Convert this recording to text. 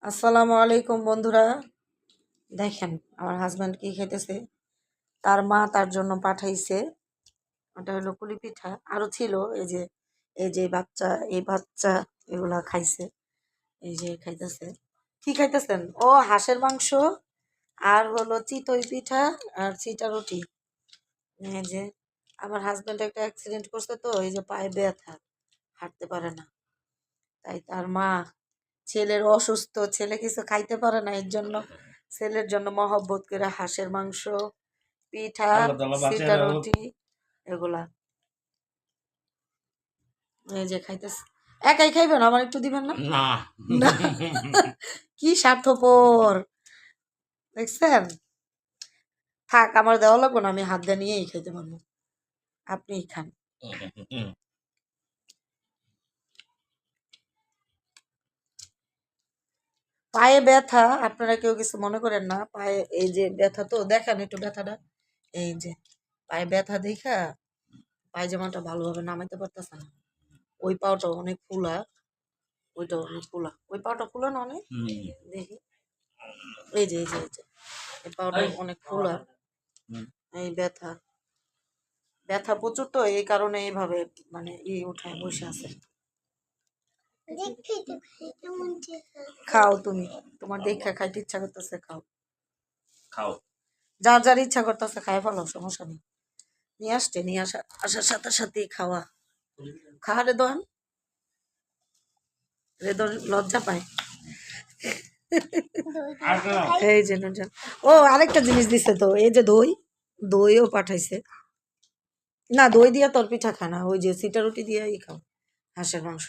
আসসালামু আলাইকুম বন্ধুরা। দেখেন আমার হাজব্যান্ড কি খেতেছে। তার মা তার জন্য পাঠাইছে। ওটা হলো পুলি পিঠা, আরো ছিল। এই যে বাচ্চা এগুলা খাইছে। এই যে খাইতেছে। কি খাইতেছেন? ও হাঁসের মাংস আর হলো চিতই পিঠা আর চিটা রুটি। এই যে আমার হাজব্যান্ড একটা অ্যাক্সিডেন্ট করছে, তো এই যে পায়ে ব্যথা, হাঁটতে পারে না। তাই তার মা, ছেলের অসুস্থ, ছেলে কিছু খাইতে পারে না, এর জন্য ছেলের জন্য মহব্বত করে হাঁসের মাংস, পিঠা, সিটা রুটি এগুলা এই যে খাইতেছে। একাই খাইবেন? আমার একটু দিবেন না? না না। কি স্বার্থপর দেখছেন। থাক, আমার দেওয়া লাগবে না, আমি হাত দিয়ে নিয়েই খাইতে পারবো। আপনিই খান। পায়ে ব্যথা, আপনারা কেউ কিছু মনে করেন না। পায়ে এই যে ব্যথা, তো দেখান একটু ব্যথাটা। এই যে পায়ে ব্যথা দেখা পায়জামাটা ভালোভাবে নামাইতে পারতেছে না। ওই পাওটা অনেক ফুলা, ওইটা অনেক ফুলা। ওই পাওটা ফুলা না অনেক? দেখি। এই যে এই পাওটা অনেক ফুলা। এই ব্যথা ব্যথা প্রচুর, তো এই কারণে এইভাবে মানে উঠায় বসে আছে। খাও তুমি, তোমার দেখা খাইতে ইচ্ছা করতেছে, খাও। খাও। যার যার ইচ্ছা করতেছে খাই ফেলো, সমস্যা নেই। নিয়ে আসার সাথে সাথেই খাওয়া। খা রেদন, রেদন লজ্জা পায়। এই যে নুরজান। ও আরেকটা জিনিস দিছে তো, এই যে দইও পাঠাইছে। না, দই দিয়া তোর পিঠা খানা, ওই যে সিটা রুটি দিয়ে খাও হাঁসের মাংস।